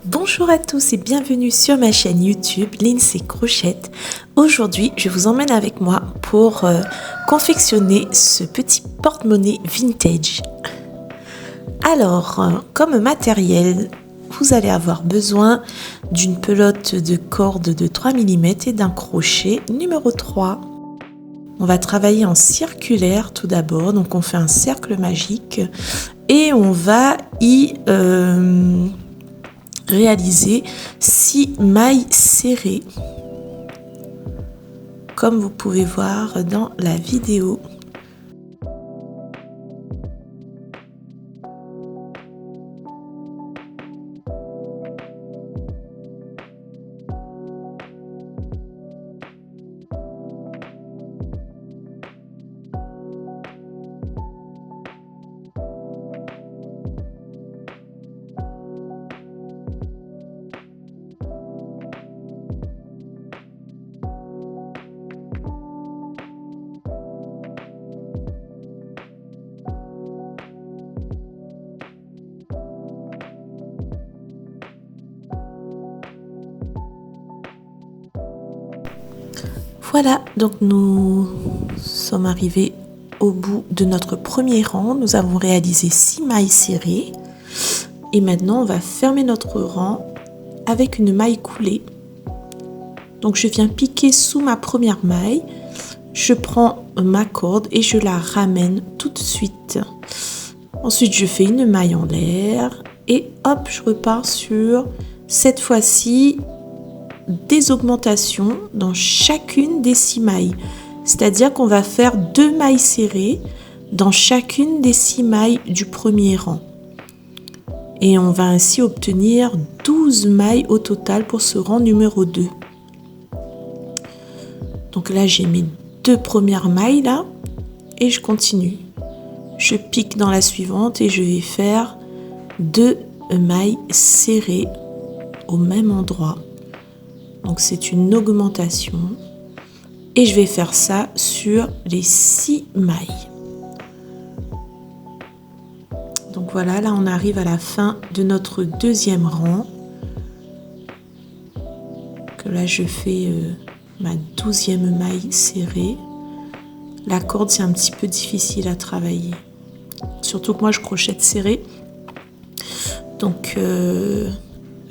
Bonjour à tous et bienvenue sur ma chaîne YouTube Lindsay Crochette. Aujourd'hui, je vous emmène avec moi pour confectionner ce petit porte-monnaie vintage. Alors, comme matériel, vous allez avoir besoin d'une pelote de corde de 3 mm et d'un crochet numéro 3. On va travailler en circulaire tout d'abord, donc on fait un cercle magique et on va y réaliser 6 mailles serrées, comme vous pouvez voir dans la vidéo. Voilà, donc nous sommes arrivés au bout de notre premier rang. Nous avons réalisé 6 mailles serrées. Et maintenant, on va fermer notre rang avec une maille coulée. Donc, je viens piquer sous ma première maille. Je prends ma corde et je la ramène tout de suite. Ensuite, je fais une maille en l'air. Et hop, je repars sur, cette fois-ci, des augmentations dans chacune des 6 mailles. C'est-à-dire qu'on va faire 2 mailles serrées dans chacune des 6 mailles du premier rang. Et on va ainsi obtenir 12 mailles au total pour ce rang numéro 2. Donc là, j'ai mes 2 premières mailles là et je continue. Je pique dans la suivante et je vais faire 2 mailles serrées au même endroit. Donc c'est une augmentation et je vais faire ça sur les 6 mailles. Donc voilà, là on arrive à la fin de notre deuxième rang. Que là je fais ma 12e maille serrée. La corde c'est un petit peu difficile à travailler. Surtout que moi je crochette serré. Donc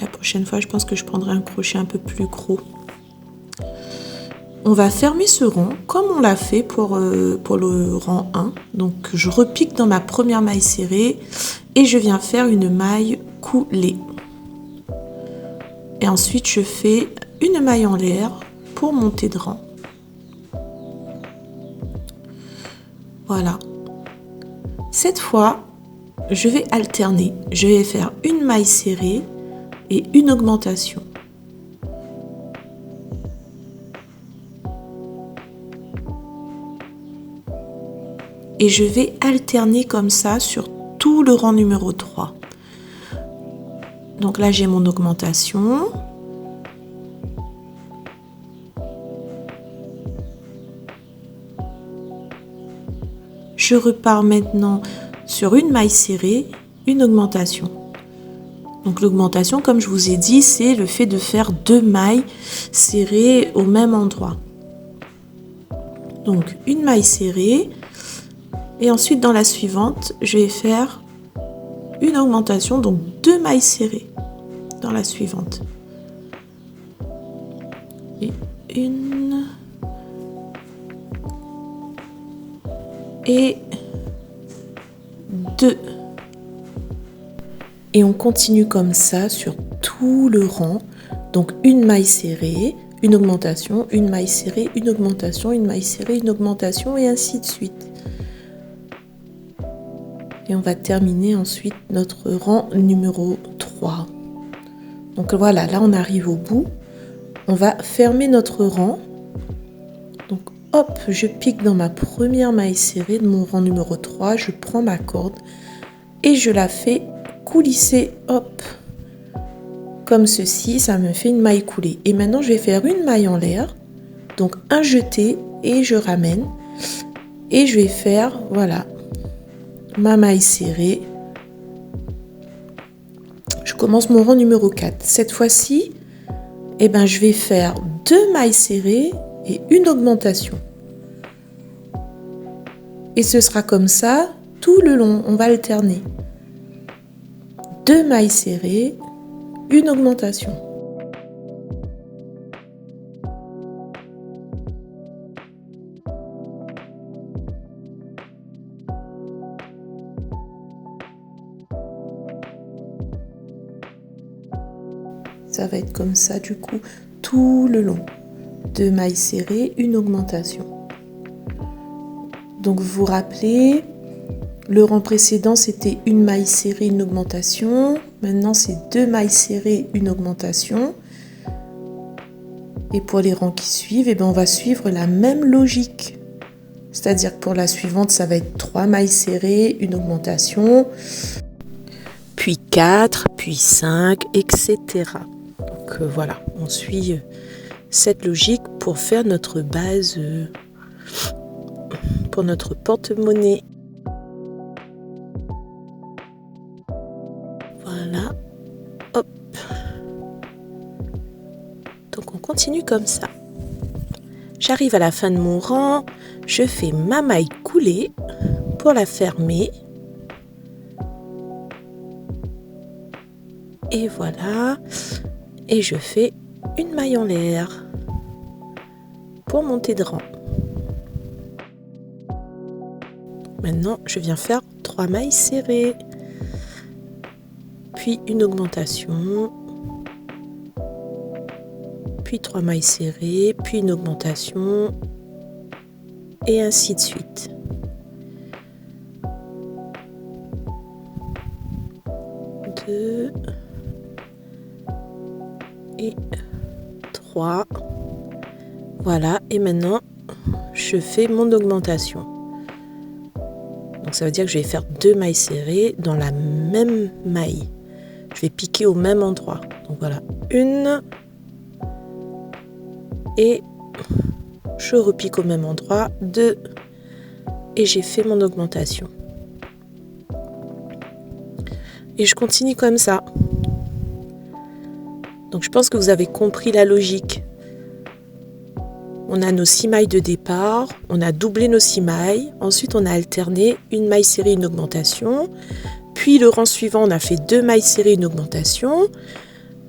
la prochaine fois, je pense que je prendrai un crochet un peu plus gros. On va fermer ce rang comme on l'a fait pour le rang 1. Donc, je repique dans ma première maille serrée et je viens faire une maille coulée. Et ensuite, je fais une maille en l'air pour monter de rang. Voilà. Cette fois, je vais alterner. Je vais faire une maille serrée et une augmentation. Et je vais alterner comme ça sur tout le rang numéro 3. Donc là, j'ai mon augmentation. Je repars maintenant sur une maille serrée, une augmentation. Donc l'augmentation, comme je vous ai dit, c'est le fait de faire 2 mailles serrées au même endroit. Donc une maille serrée et ensuite dans la suivante, je vais faire une augmentation, donc 2 mailles serrées dans la suivante. Et une et 2. Et on continue comme ça sur tout le rang. Donc une maille serrée, une augmentation, une maille serrée, une augmentation, une maille serrée, une augmentation et ainsi de suite. Et on va terminer ensuite notre rang numéro 3. Donc voilà, là on arrive au bout. On va fermer notre rang. Donc hop, je pique dans ma première maille serrée de mon rang numéro 3. Je prends ma corde et je la fais coulisser, hop, comme ceci, ça me fait une maille coulée. Et maintenant, je vais faire une maille en l'air, donc un jeté et je ramène. Et je vais faire, voilà, ma maille serrée. Je commence mon rang numéro 4. Cette fois-ci, je vais faire 2 mailles serrées et une augmentation. Et ce sera comme ça tout le long, on va alterner. 2 mailles serrées, une augmentation. Ça va être comme ça du coup tout le long. 2 mailles serrées, une augmentation. Donc vous vous rappelez, le rang précédent c'était une maille serrée, une augmentation. Maintenant c'est 2 mailles serrées, une augmentation. Et pour les rangs qui suivent, on va suivre la même logique. C'est-à-dire que pour la suivante, ça va être 3 mailles serrées, une augmentation. Puis 4, puis 5, etc. Donc voilà, on suit cette logique pour faire notre base pour notre porte-monnaie. Voilà, hop. Donc on continue comme ça. J'arrive à la fin de mon rang, je fais ma maille coulée pour la fermer. Et voilà, et je fais une maille en l'air pour monter de rang. Maintenant, je viens faire 3 mailles serrées, puis une augmentation, puis 3 mailles serrées, puis une augmentation, et ainsi de suite. Deux et 3. Voilà, et maintenant, je fais mon augmentation. Donc ça veut dire que je vais faire 2 mailles serrées dans la même maille. Je vais piquer au même endroit. Donc voilà, une et je repique au même endroit, 2 et j'ai fait mon augmentation. Et je continue comme ça. Donc je pense que vous avez compris la logique. On a nos 6 mailles de départ, on a doublé nos 6 mailles, ensuite on a alterné une maille serrée, une augmentation, puis le rang suivant on a fait 2 mailles serrées, une augmentation,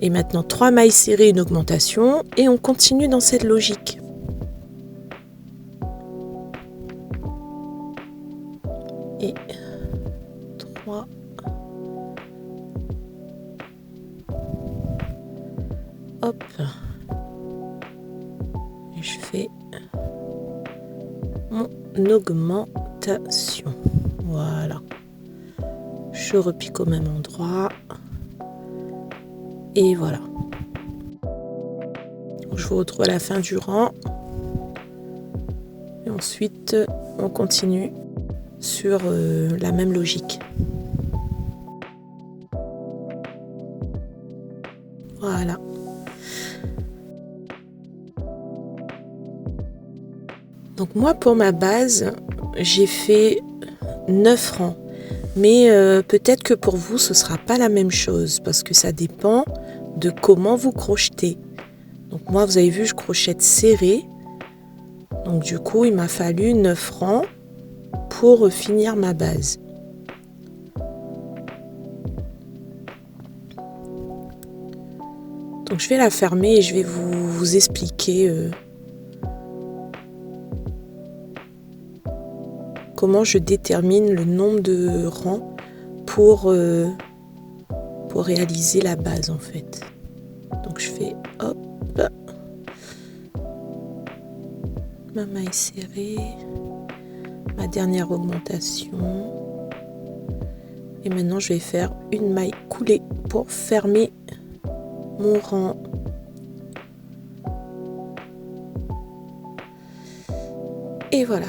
et maintenant 3 mailles serrées, une augmentation, et on continue dans cette logique. Et 3. Hop. Et je fais mon augmentation. Voilà. Je repique au même endroit. Et voilà. Je vous retrouve à la fin du rang. Et ensuite, on continue sur la même logique. Voilà. Donc moi, pour ma base, j'ai fait 9 rangs. Mais peut-être que pour vous, ce ne sera pas la même chose parce que ça dépend de comment vous crochetez. Donc moi, vous avez vu, je crochette serré. Donc du coup, il m'a fallu 9 rangs pour finir ma base. Donc je vais la fermer et je vais vous expliquer comment je détermine le nombre de rangs pour réaliser la base en fait. Donc je fais hop, ma maille serrée, ma dernière augmentation, et maintenant je vais faire une maille coulée pour fermer mon rang. Et voilà.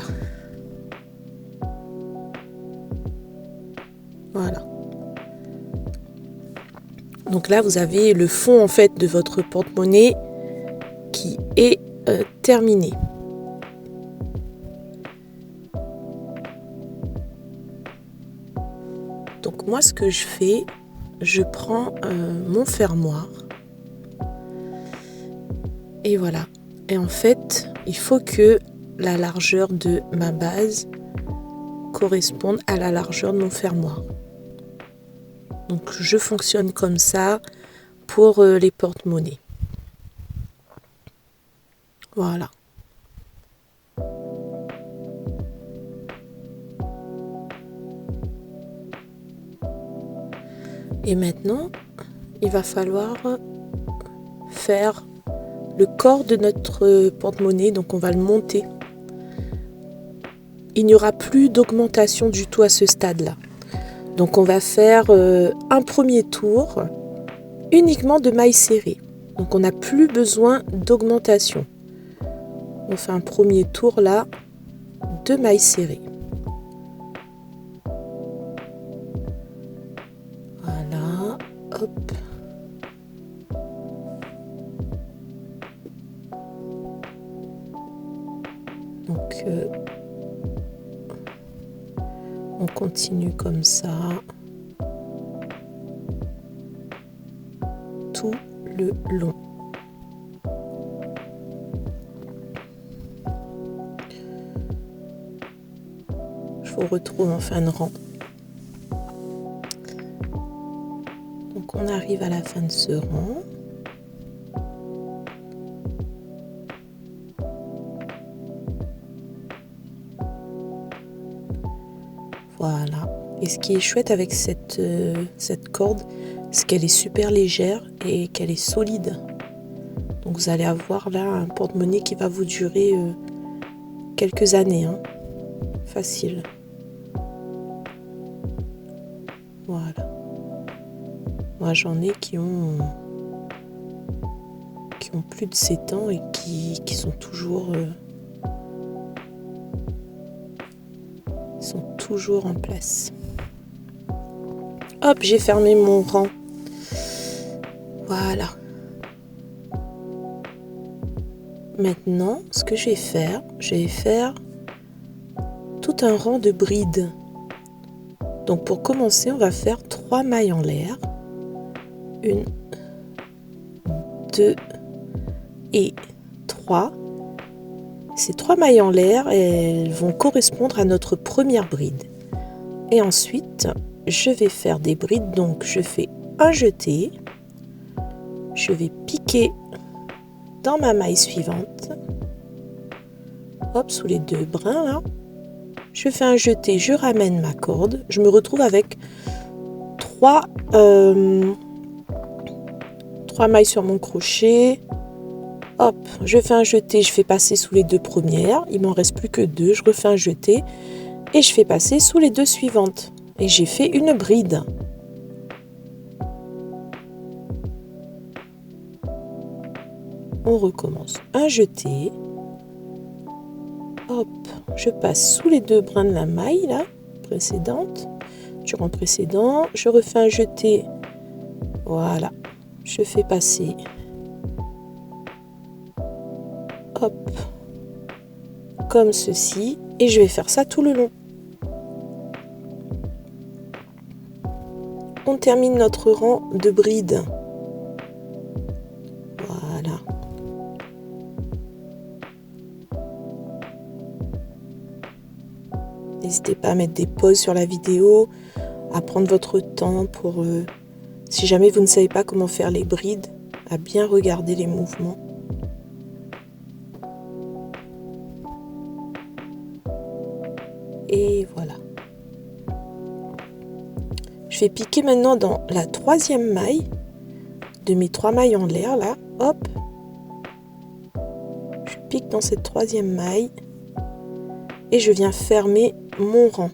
Voilà. Donc là, vous avez le fond en fait de votre porte-monnaie qui est terminé. Donc moi, ce que je fais, je prends mon fermoir. Et voilà. Et en fait, il faut que la largeur de ma base corresponde à la largeur de mon fermoir. Donc je fonctionne comme ça pour les porte-monnaies. Voilà. Et maintenant, il va falloir faire le corps de notre porte-monnaie, donc on va le monter. Il n'y aura plus d'augmentation du tout à ce stade-là. Donc on va faire un premier tour uniquement de mailles serrées. Donc on n'a plus besoin d'augmentation. On fait un premier tour là de mailles serrées. Voilà, hop. Donc on continue comme ça tout le long. Je vous retrouve en fin de rang. Donc on arrive à la fin de ce rang. Voilà. Et ce qui est chouette avec cette corde, c'est qu'elle est super légère et qu'elle est solide. Donc vous allez avoir là un porte-monnaie qui va vous durer quelques années. Hein. Facile. Voilà. Moi j'en ai qui ont plus de 7 ans et qui sont toujours en place. Hop, j'ai fermé mon rang. Voilà. Maintenant, ce que je vais faire tout un rang de brides. Donc pour commencer, on va faire 3 mailles en l'air. 1, 2 et 3. Ces 3 mailles en l'air, elles vont correspondre à notre première bride. Et ensuite, je vais faire des brides. Donc, je fais un jeté. Je vais piquer dans ma maille suivante. Hop, sous les 2 brins là. Je fais un jeté, je ramène ma corde. Je me retrouve avec 3 mailles sur mon crochet. Hop, je fais un jeté, je fais passer sous les 2 premières. Il m'en reste plus que 2. Je refais un jeté et je fais passer sous les 2 suivantes. Et j'ai fait une bride. On recommence. Un jeté. Hop, je passe sous les 2 brins de la maille là, précédente. Du rang précédent. Je refais un jeté. Voilà. Je fais passer. Hop, comme ceci, et je vais faire ça tout le long. On termine notre rang de brides. Voilà. N'hésitez pas à mettre des pauses sur la vidéo, à prendre votre temps pour, si jamais vous ne savez pas comment faire les brides, à bien regarder les mouvements. Et voilà. Je vais piquer maintenant dans la 3e maille de mes 3 mailles en l'air là. Hop. Je pique dans cette 3e maille et je viens fermer mon rang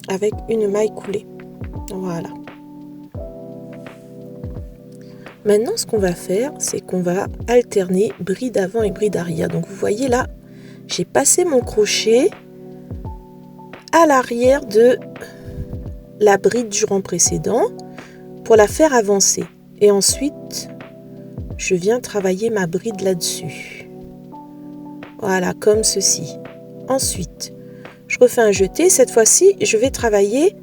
avec une maille coulée. Voilà. Maintenant, ce qu'on va faire, c'est qu'on va alterner bride avant et bride arrière. Donc vous voyez là, j'ai passé mon crochet à l'arrière de la bride du rang précédent pour la faire avancer. Et ensuite, je viens travailler ma bride là-dessus. Voilà, comme ceci. Ensuite, je refais un jeté. Cette fois-ci, je vais travailler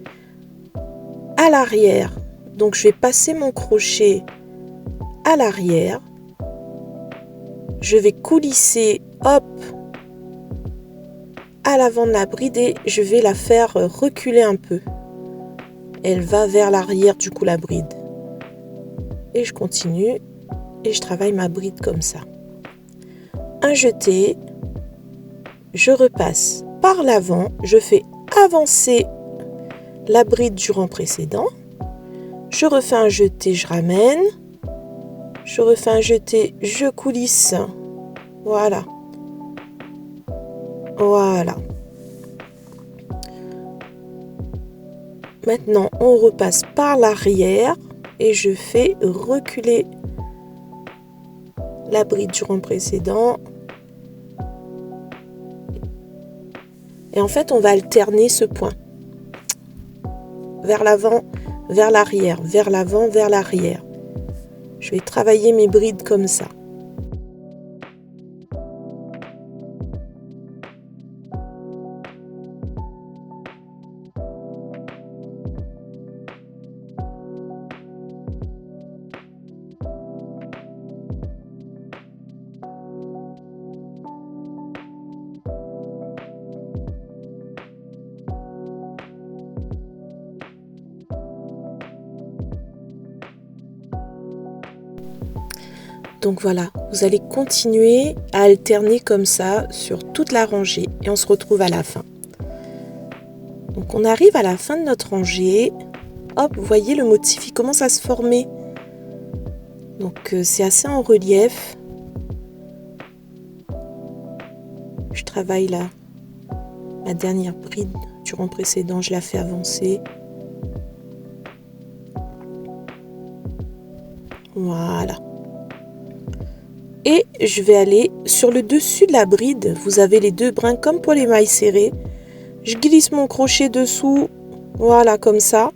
à l'arrière. Donc je vais passer mon crochet à l'arrière. Je vais coulisser, hop, à l'avant de la bride et je vais la faire reculer un peu. Elle va vers l'arrière du coup la bride. Et je continue et je travaille ma bride comme ça. Un jeté, je repasse par l'avant, je fais avancer la bride du rang précédent. Je refais un jeté, je ramène. Je refais un jeté, je coulisse. Voilà. Voilà. Maintenant, on repasse par l'arrière et je fais reculer la bride du rang précédent. Et en fait, on va alterner ce point. Vers l'avant, vers l'arrière, vers l'avant, vers l'arrière. Je vais travailler mes brides comme ça. Donc voilà, vous allez continuer à alterner comme ça sur toute la rangée et on se retrouve à la fin. Donc on arrive à la fin de notre rangée. Hop, vous voyez le motif, il commence à se former. Donc c'est assez en relief. Je travaille là la dernière bride du rang précédent, je la fais avancer. Voilà. Et je vais aller sur le dessus de la bride. Vous avez les deux brins comme pour les mailles serrées. Je glisse mon crochet dessous. Voilà, comme ça.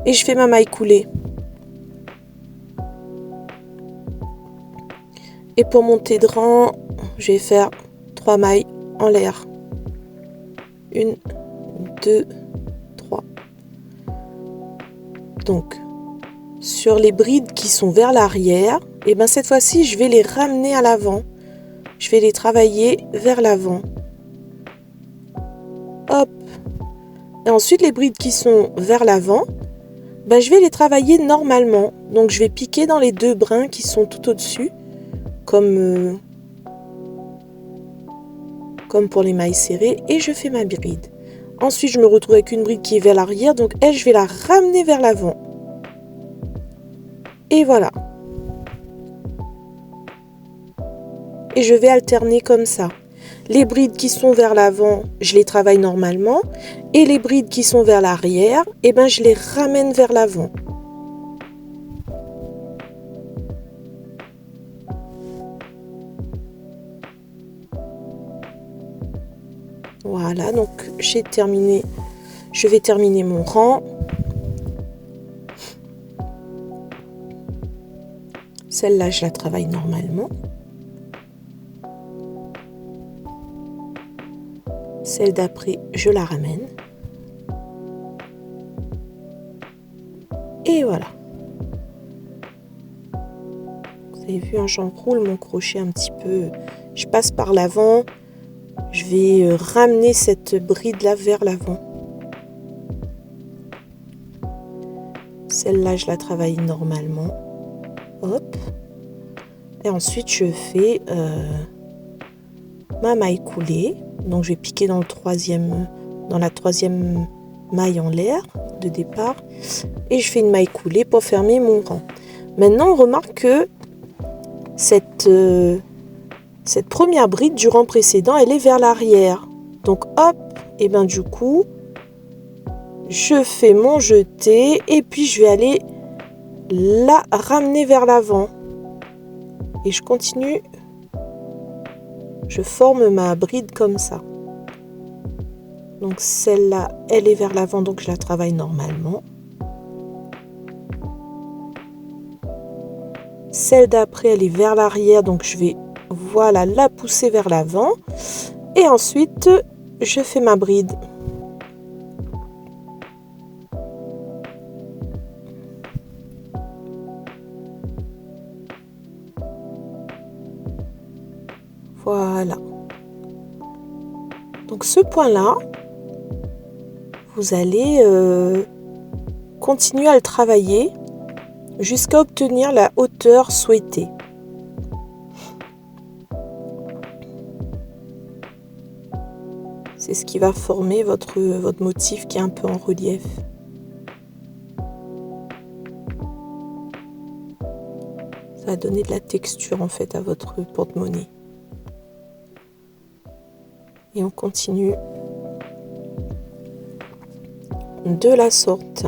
Et je fais ma maille coulée. Et pour monter de rang, je vais faire 3 mailles en l'air. 1, 2, 3. Donc, sur les brides qui sont vers l'arrière, et bien cette fois-ci, je vais les ramener à l'avant. Je vais les travailler vers l'avant. Hop. Et ensuite, les brides qui sont vers l'avant, ben, je vais les travailler normalement. Donc, je vais piquer dans les deux brins qui sont tout au-dessus, comme pour les mailles serrées, et je fais ma bride. Ensuite, je me retrouve avec une bride qui est vers l'arrière, donc elle, je vais la ramener vers l'avant. Et voilà. Et je vais alterner comme ça. Les brides qui sont vers l'avant, je les travaille normalement. Et les brides qui sont vers l'arrière, eh ben, je les ramène vers l'avant. Voilà, donc j'ai terminé. Je vais terminer mon rang. Celle-là, je la travaille normalement. Celle d'après, je la ramène. Et voilà. Vous avez vu, hein, j'enroule mon crochet un petit peu. Je passe par l'avant. Je vais ramener cette bride-là vers l'avant. Celle-là, je la travaille normalement. Hop. Et ensuite, je fais ma maille coulée. Donc, je vais piquer dans la troisième maille en l'air de départ. Et je fais une maille coulée pour fermer mon rang. Maintenant, on remarque que cette première bride du rang précédent, elle est vers l'arrière. Donc, hop, et bien du coup, je fais mon jeté et puis je vais aller la ramener vers l'avant. Et je continue. Je forme ma bride comme ça. Donc celle-là, elle est vers l'avant, donc je la travaille normalement. Celle d'après, elle est vers l'arrière, donc je vais, voilà, la pousser vers l'avant. Et ensuite, je fais ma bride. Voilà. Donc ce point-là, vous allez continuer à le travailler jusqu'à obtenir la hauteur souhaitée. C'est ce qui va former votre motif qui est un peu en relief. Ça va donner de la texture en fait à votre porte-monnaie. Et on continue de la sorte.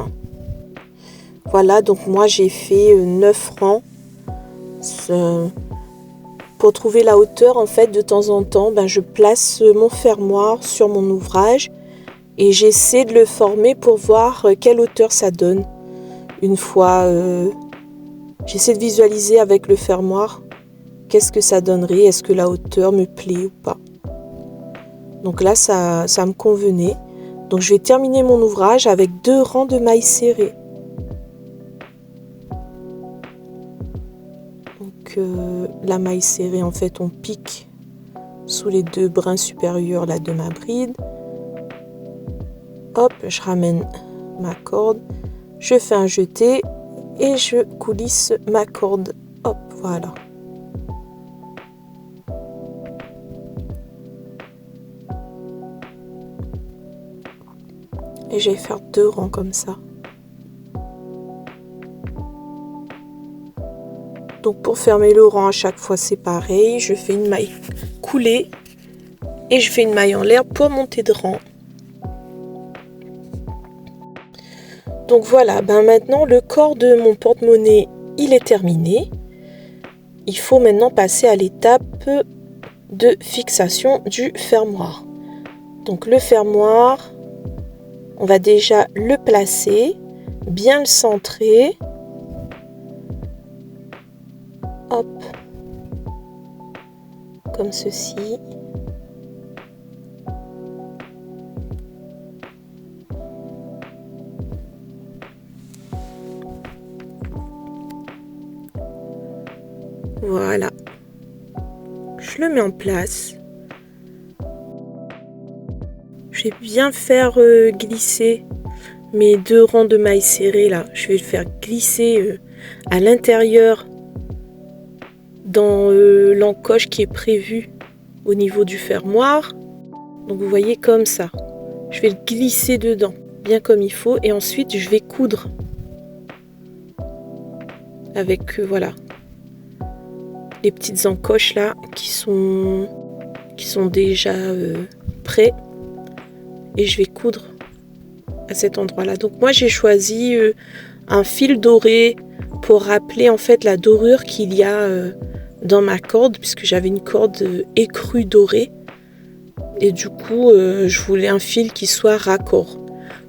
Voilà, donc moi j'ai fait 9 rangs. Pour trouver la hauteur, en fait, de temps en temps, je place mon fermoir sur mon ouvrage et j'essaie de le former pour voir quelle hauteur ça donne. Une fois, j'essaie de visualiser avec le fermoir qu'est-ce que ça donnerait, est-ce que la hauteur me plaît ou pas. Donc là, ça me convenait. Donc je vais terminer mon ouvrage avec 2 rangs de mailles serrées. Donc la maille serrée, en fait, on pique sous les 2 brins supérieurs là, de ma bride. Hop, je ramène ma corde, je fais un jeté et je coulisse ma corde. Hop, voilà. Et je vais faire 2 rangs comme ça. Donc pour fermer le rang à chaque fois c'est pareil, je fais une maille coulée et je fais une maille en l'air pour monter de rang. Donc voilà, maintenant le corps de mon porte-monnaie il est terminé. Il faut maintenant passer à l'étape de fixation du fermoir. Donc le fermoir, on va déjà le placer, bien le centrer. Hop, comme ceci. Voilà. Je le mets en place. Je vais bien faire glisser mes 2 rangs de mailles serrées là. Je vais le faire glisser à l'intérieur dans l'encoche qui est prévue au niveau du fermoir. Donc vous voyez comme ça. Je vais le glisser dedans, bien comme il faut. Et ensuite, je vais coudre. Avec, voilà, les petites encoches là qui sont déjà prêts. Et je vais coudre à cet endroit-là. Donc moi, j'ai choisi un fil doré pour rappeler en fait la dorure qu'il y a dans ma corde, puisque j'avais une corde écrue dorée et du coup je voulais un fil qui soit raccord.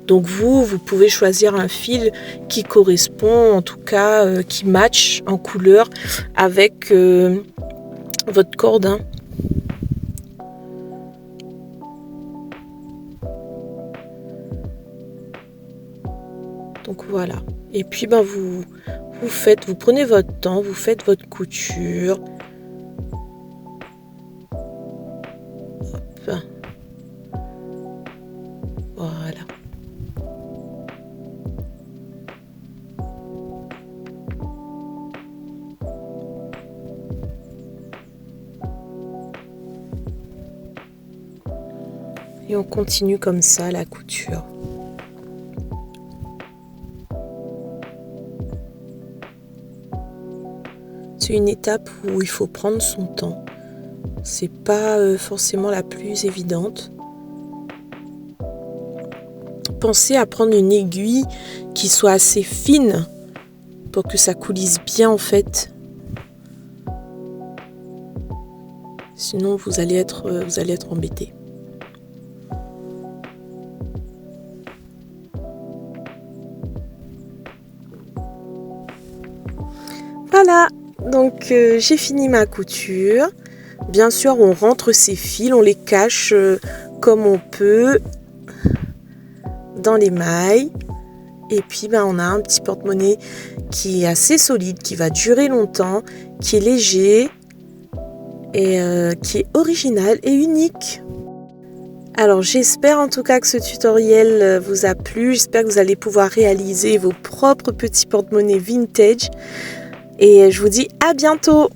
Donc vous pouvez choisir un fil qui correspond, en tout cas qui match en couleur avec votre corde, hein. Donc voilà. Et puis vous prenez votre temps, vous faites votre couture. Hop. Voilà. Et on continue comme ça la couture. C'est une étape où il faut prendre son temps. C'est pas forcément la plus évidente. Pensez à prendre une aiguille qui soit assez fine pour que ça coulisse bien en fait. Sinon vous allez être embêté. Voilà, donc j'ai fini ma couture. Bien sûr, on rentre ces fils, on les cache comme on peut dans les mailles. Et puis on a un petit porte-monnaie qui est assez solide, qui va durer longtemps, qui est léger et qui est original et unique. Alors j'espère en tout cas que ce tutoriel vous a plu, j'espère que vous allez pouvoir réaliser vos propres petits porte-monnaies vintage et je vous dis à bientôt.